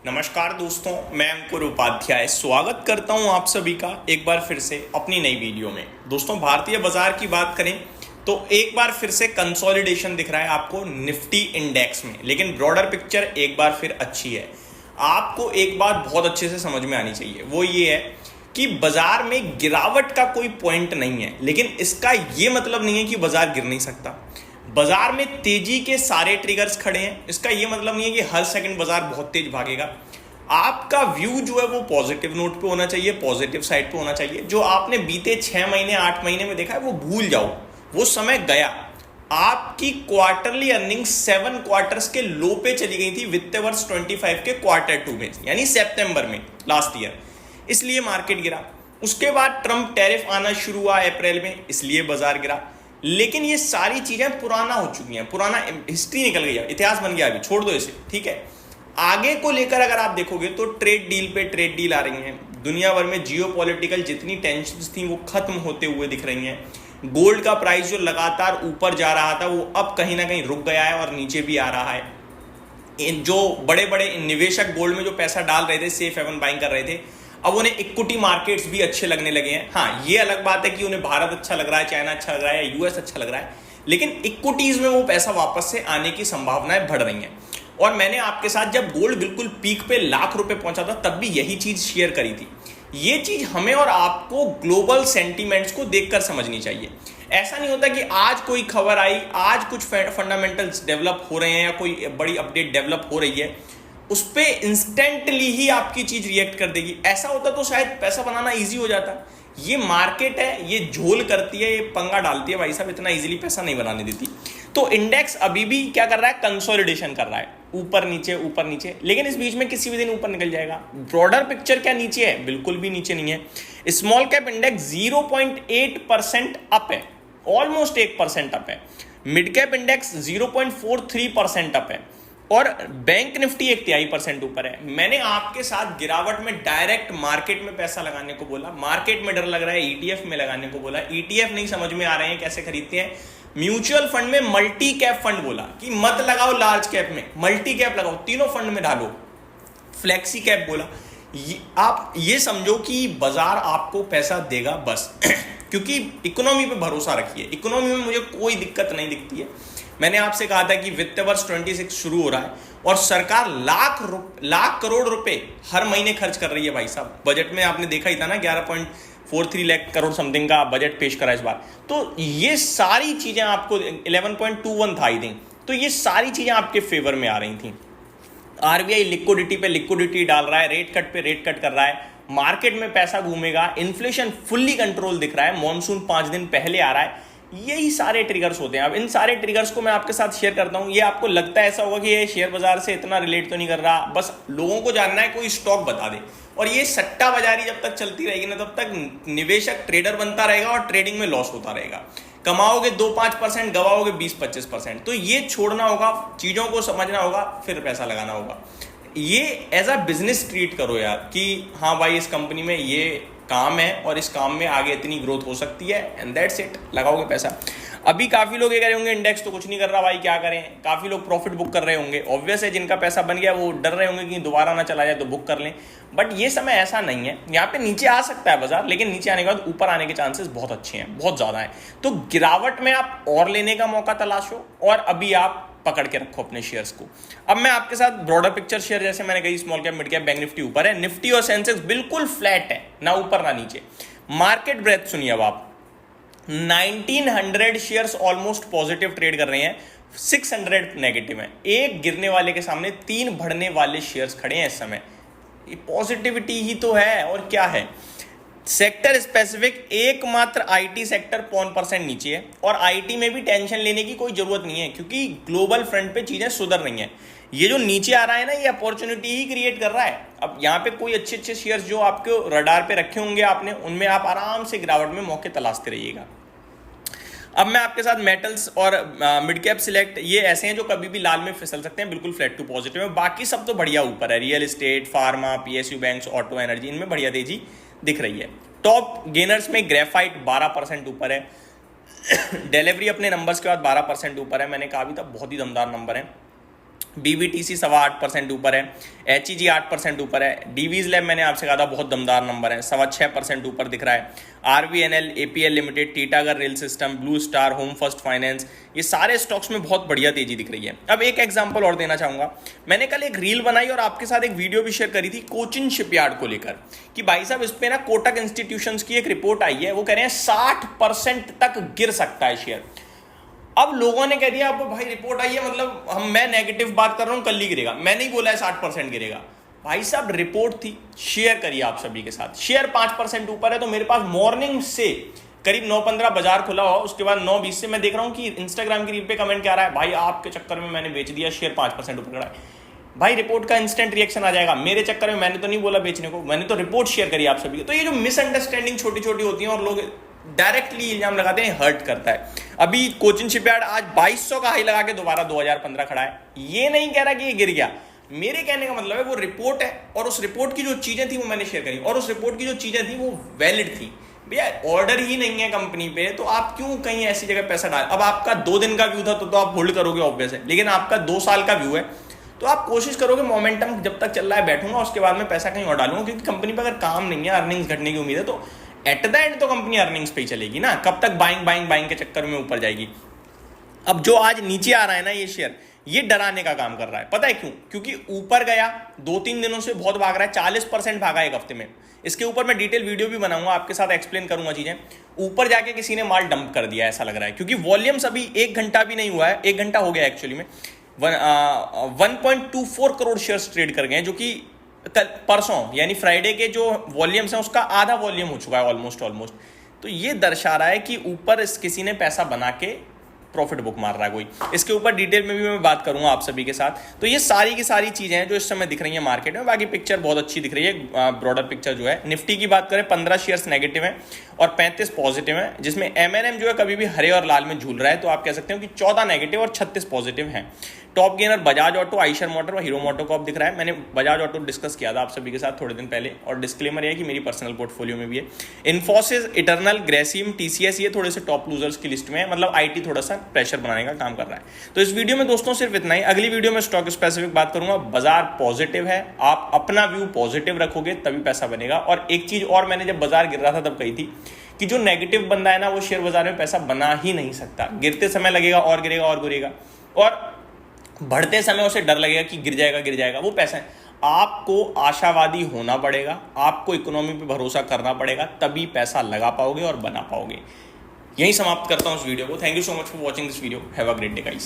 नमस्कार दोस्तों, मैं अंकुर उपाध्याय स्वागत करता हूं आप सभी का एक बार फिर से अपनी नई वीडियो में। दोस्तों, भारतीय बाजार की बात करें तो एक बार फिर से कंसोलिडेशन दिख रहा है आपको निफ्टी इंडेक्स में, लेकिन ब्रॉडर पिक्चर एक बार फिर अच्छी है। आपको एक बात बहुत अच्छे से समझ में आनी चाहिए, वो ये है कि बाजार में गिरावट का कोई पॉइंट नहीं है, लेकिन इसका ये मतलब नहीं है कि बाजार गिर नहीं सकता। बाजार में तेजी के सारे ट्रिगर्स खड़े हैं, इसका ये मतलब नहीं है कि हर सेकंड बाजार बहुत तेज भागेगा। आपका व्यू जो है वो पॉजिटिव नोट पे होना चाहिए, पॉजिटिव साइड पे होना चाहिए। जो आपने बीते 6 महीने 8 महीने में देखा है वो भूल जाओ, वो समय गया। आपकी क्वार्टरली अर्निंग्स 7 क्वार्टर्स के लो पे चली गई थी वित्त वर्ष 25 के Q2 में, यानी सितंबर में लास्ट ईयर, इसलिए मार्केट गिरा। उसके बाद ट्रंप टैरिफ आना शुरू हुआ अप्रैल में, इसलिए बाजार गिरा। लेकिन ये सारी चीजें पुराना हो चुकी हैं, पुराना हिस्ट्री निकल गई है, इतिहास बन गया, अभी छोड़ दो इसे, ठीक है। आगे को लेकर अगर आप देखोगे तो ट्रेड डील पे ट्रेड डील आ रही हैं। दुनिया भर में जियोपॉलिटिकल जितनी टेंशन्स थी वो खत्म होते हुए दिख रही हैं। गोल्ड का प्राइस जो लगातार ऊपर जा रहा था वो अब कहीं ना कहीं रुक गया है और नीचे भी आ रहा है। जो बड़े बड़े निवेशक गोल्ड में जो पैसा डाल रहे थे, सेफ हेवन बाइंग कर रहे थे, अब उन्हें इक्विटी मार्केट्स भी अच्छे लगने लगे हैं। हाँ, ये अलग बात है कि उन्हें भारत अच्छा लग रहा है, चाइना अच्छा लग रहा है, यूएस अच्छा लग रहा है, लेकिन इक्विटीज में वो पैसा वापस से आने की संभावनाएं बढ़ रही हैं। और मैंने आपके साथ जब गोल्ड बिल्कुल पीक पे लाख रुपए पहुंचा था तब भी यही चीज शेयर करी थी। ये चीज हमें और आपको ग्लोबल सेंटीमेंट्स को देखकर समझनी चाहिए। ऐसा नहीं होता कि आज कोई खबर आई, आज कुछ फंडामेंटल्स डेवलप हो रहे हैं या कोई बड़ी अपडेट डेवलप हो रही है, उस पर इंस्टेंटली ही आपकी चीज रिएक्ट कर देगी। ऐसा होता तो शायद पैसा बनाना इजी हो जाता। ये मार्केट है, ये झोल करती है, ये पंगा डालती है भाई साहब, इतना इजीली पैसा नहीं बनाने देती। तो इंडेक्स अभी भी क्या कर रहा है, कंसोलिडेशन कर रहा है, ऊपर नीचे, लेकिन इस बीच में किसी भी दिन ऊपर निकल जाएगा। ब्रॉडर पिक्चर क्या नीचे है? बिल्कुल भी नीचे नहीं है। स्मॉल कैप इंडेक्स 0.8% अप है, ऑलमोस्ट 1% अप है। मिड कैप इंडेक्स 0.43% अप है और बैंक निफ्टी 1/3% ऊपर है। मैंने आपके साथ गिरावट में डायरेक्ट मार्केट में पैसा लगाने को बोला, मार्केट में डर लग रहा है, ईटीएफ में लगाने को बोला। ईटीएफ नहीं समझ में आ रहे हैं कैसे खरीदते हैं। म्यूचुअल फंड में मल्टी कैप फंड बोला कि मत लगाओ लार्ज कैप में, मल्टी कैप लगाओ, तीनों फंड में डालो। फ्लेक्सी कैप बोला। आप ये समझो कि बाजार आपको पैसा देगा बस क्योंकि इकोनॉमी पे भरोसा रखिए। इकोनॉमी में मुझे कोई दिक्कत नहीं दिखती है। मैंने आपसे कहा था कि वित्त वर्ष 26 शुरू हो रहा है और सरकार लाख करोड़ रुपए हर महीने खर्च कर रही है भाई साहब। बजट में आपने देखा ही था ना, 11.43 लाख करोड़ समथिंग का बजट पेश करा इस बार। तो ये सारी चीजें आपको 11.21 था आई थिंक, तो ये सारी चीजें आपके फेवर में आ रही थी। आरबीआई लिक्विडिटी पे लिक्विडिटी डाल रहा है, रेट कट पे रेट कट कर रहा है, मार्केट में पैसा घूमेगा, इन्फ्लेशन फुल्ली कंट्रोल दिख रहा है, मॉनसून 5 दिन पहले आ रहा है। यही सारे ट्रिगर्स होते हैं। अब इन सारे ट्रिगर्स को मैं आपके साथ शेयर करता हूं। ये आपको लगता है ऐसा होगा कि ये शेयर बाजार से इतना रिलेट तो नहीं कर रहा, बस लोगों को जानना है कोई स्टॉक बता दे। और ये सट्टा बाजारी जब तक चलती रहेगी ना, तब तक निवेशक ट्रेडर बनता रहेगा और ट्रेडिंग में लॉस होता रहेगा। कमाओगे 2-5%, गवाओगे 20-25%। तो ये छोड़ना होगा, चीजों को समझना होगा, फिर पैसा लगाना होगा। ये एज अ बिजनेस ट्रीट करो यार कि हाँ भाई, इस कंपनी में ये काम है और इस काम में आगे इतनी ग्रोथ हो सकती है, एंड दैट्स इट। लगाओगे पैसा। अभी काफी लोग ये कह रहे होंगे इंडेक्स तो कुछ नहीं कर रहा भाई, क्या करें। काफी लोग प्रॉफिट बुक कर रहे होंगे, ऑब्वियस है, जिनका पैसा बन गया वो डर रहे होंगे कि दोबारा ना चला जाए तो बुक कर लें। बट ये समय ऐसा नहीं है, यहाँ पे नीचे आ सकता है बाजार, लेकिन नीचे आने के बाद ऊपर आने के चांसेस बहुत अच्छे हैं, बहुत ज्यादा है। तो गिरावट में आप और लेने का मौका तलाशो और अभी आप पकड़ के रखो अपने शेयर्स को। अब मैं आपके साथ ब्रॉडर पिक्चर शेयर, जैसे मैंने कही, small cap, mid cap, bank Nifty ऊपर है, निफ्टी और सेंसेक्स बिल्कुल फ्लैट है, ना ऊपर ना नीचे। मार्केट ब्रेथ सुनिए अब आप, 1900 शेयर्स ऑलमोस्ट पॉजिटिव ट्रेड कर रहे हैं, 600 नेगेटिव है। एक गिरने वाले के सामने 3 बढ़ने वाले शेयर्स खड़े हैं इस समय। ये पॉजिटिविटी ही तो है, और क्या है। सेक्टर स्पेसिफिक एकमात्र आईटी सेक्टर 5% नीचे है, और आईटी में भी टेंशन लेने की कोई जरूरत नहीं है क्योंकि ग्लोबल फ्रंट पे चीजें सुधर रही हैं। ये जो नीचे आ रहा है ना, ये अपॉर्चुनिटी ही क्रिएट कर रहा है। अब यहाँ पे कोई अच्छे शेयर्स जो आपके रडार पे रखे होंगे आपने, उनमें आप आराम से गिरावट में मौके तलाशते रहिएगा। अब मैं आपके साथ मेटल्स और मिड कैप सिलेक्ट, ये ऐसे हैं जो कभी भी लाल में फिसल सकते हैं, बिल्कुल फ्लैट टू पॉजिटिव है। बाकी सब तो बढ़िया ऊपर है, real estate, pharma, PSU banks, auto, energy, इनमें बढ़िया तेजी दिख रही है। टॉप गेनर्स में ग्रेफाइट 12% ऊपर है, डिलीवरी अपने नंबर्स के बाद 12% ऊपर है। मैंने कहा भी था बहुत ही दमदार नंबर है। BBTC 8.25% ऊपर है, HEG 8% ऊपर है, डीवीज लैब मैंने आपसे कहा था बहुत दमदार नंबर है, 6.25% ऊपर दिख रहा है, RVNL, APL Limited, Titagarh Rail System, Blue Star, Home First Finance, ये सारे स्टॉक्स में बहुत बढ़िया तेजी दिख रही है। अब एक एग्जांपल और देना चाहूंगा, मैंने कल एक रील बनाई और आपके साथ एक वीडियो भी शेयर करी थी कोचिन शिपयार्ड को लेकर कि भाई साहब इस पे ना कोटक इंस्टीट्यूशंस की एक रिपोर्ट आई है, वो कह रहे हैं 60% तक गिर सकता है शेयर। अब लोगों ने कह दिया अब भाई रिपोर्ट आई है मतलब मैं नेगेटिव बात कर रहा हूं, कल ही गिरेगा। मैं नहीं बोला है 60% गिरेगा, भाई साहब रिपोर्ट थी, शेयर करिए आप सभी के साथ। शेयर 5% ऊपर है, तो मेरे पास मॉर्निंग से करीब 9:15 बाजार खुला हुआ, उसके बाद 9:20 से मैं देख रहा हूं कि इंस्टाग्राम की रील पे कमेंट क्या आ रहा है, भाई आपके चक्कर में मैंने बेच दिया, शेयर 5% ऊपर खड़ा है। भाई रिपोर्ट का इंस्टेंट रिएक्शन आ जाएगा, मेरे चक्कर में मैंने तो नहीं बोला बेचने को, मैंने तो रिपोर्ट शेयर करी आप सभी को। तो ये जो मिसअंडरस्टैंडिंग छोटी छोटी होती है और लोग डायरेक्टली इल्जाम लगाते हैं, हर्ट करता है। अभी कोचिन शिपयार्ड आज 2200 का हाई लगा के दोबारा 2015 खड़ा है, ये नहीं कह रहा कि ये गिर गया। मेरे कहने का मतलब है वो रिपोर्ट है और उस रिपोर्ट की जो चीजें थी वो मैंने शेयर करी, और उस रिपोर्ट की जो चीजें थी वो वैलिड थी। भैया ऑर्डर ही नहीं है कंपनी पे, तो आप क्यों कहीं ऐसी जगह पैसा डाल। अब आपका 2 दिन का व्यू था तो आप होल्ड करोगे ऑब्वियस है, लेकिन आपका 2 साल का व्यू है तो आप कोशिश करोगे मोमेंटम जब तक चल रहा है बैठूंगा, उसके बाद में पैसा कहीं और डालूंगा, क्योंकि कंपनी पर अगर काम नहीं है, अर्निंग्स घटने की उम्मीद है, तो एट द एंड तो कंपनी अर्निंग्स पे ही चलेगी ना। कब तक बाइंग बाइंग बाइंग के चक्कर में ऊपर जाएगी। अब जो आज नीचे आ रहा है ना ये शेयर, ये डराने का काम कर रहा है। पता है क्यों? क्योंकि ऊपर गया 2-3 दिनों से बहुत भाग रहा है, 40% भागा एक हफ्ते में। इसके ऊपर मैं डिटेल वीडियो भी बनाऊंगा, आपके साथ एक्सप्लेन करूंगा चीजें। ऊपर जाके किसी ने माल डंप कर दिया ऐसा लग रहा है, क्योंकि वॉल्यूम्स अभी 1 घंटा भी नहीं हुआ है, 1 घंटा हो गया एक्चुअली में, 1.24 करोड़ शेयर्स ट्रेड कर गए, जो कि परसों यानी फ्राइडे के जो वॉल्यूम्स हैं उसका आधा वॉल्यूम हो चुका है ऑलमोस्ट। तो ये दर्शा रहा है कि ऊपर किसी ने पैसा बना के प्रॉफिट बुक मार रहा है कोई। इसके ऊपर डिटेल में भी मैं बात करूंगा आप सभी के साथ। तो ये सारी की सारी चीजें हैं जो इस समय दिख रही हैं मार्केट में। बाकी पिक्चर बहुत अच्छी दिख रही है, ब्रॉडर पिक्चर जो है। निफ्टी की बात करें 15 शेयर्स नेगेटिव हैं और 35 पॉजिटिव हैं, जिसमें एमएनएम जो है कभी भी हरे और लाल में झूल रहा है। तो आप कह सकते हो कि 14 नेगेटिव और 36 पॉजिटिव हैं। Top gainer Bajaj auto, Eicher motor और हीरो मोटो कॉप दिख रहा है। मैंने बजाज ऑटो डिस्कस किया था आप सभी के साथ थोड़े दिन पहले, और डिस्क्लेमर ये है कि मेरी पर्सनल पोर्टफोलियो में भी है। इन्फोसिस, इटर्नल, ग्रेसिम, टीसीएस ये थोड़े से टॉप लूजर्स की लिस्ट में है, मतलब आईटी थोड़ा सा प्रेशर बनाने का काम कर रहा है। तो इस वीडियो में दोस्तों सिर्फ इतना ही। अगली वीडियो में स्टॉक स्पेसिफिक बात करूंगा। बाजार पॉजिटिव है, आप अपना व्यू पॉजिटिव रखोगे तभी पैसा बनेगा। और एक चीज और, मैंने जब बाजार गिर रहा था तब कही थी कि जो नेगेटिव बंदा है ना वो शेयर बाजार में पैसा बना ही नहीं सकता। गिरते समय लगेगा और गिरेगा और गिरेगा, और बढ़ते समय उसे डर लगेगा कि गिर जाएगा। वो पैसा है, आपको आशावादी होना पड़ेगा, आपको इकोनॉमी पे भरोसा करना पड़ेगा, तभी पैसा लगा पाओगे और बना पाओगे। यही समाप्त करता हूं इस वीडियो को। Thank you so much for watching this video. Have a great day guys.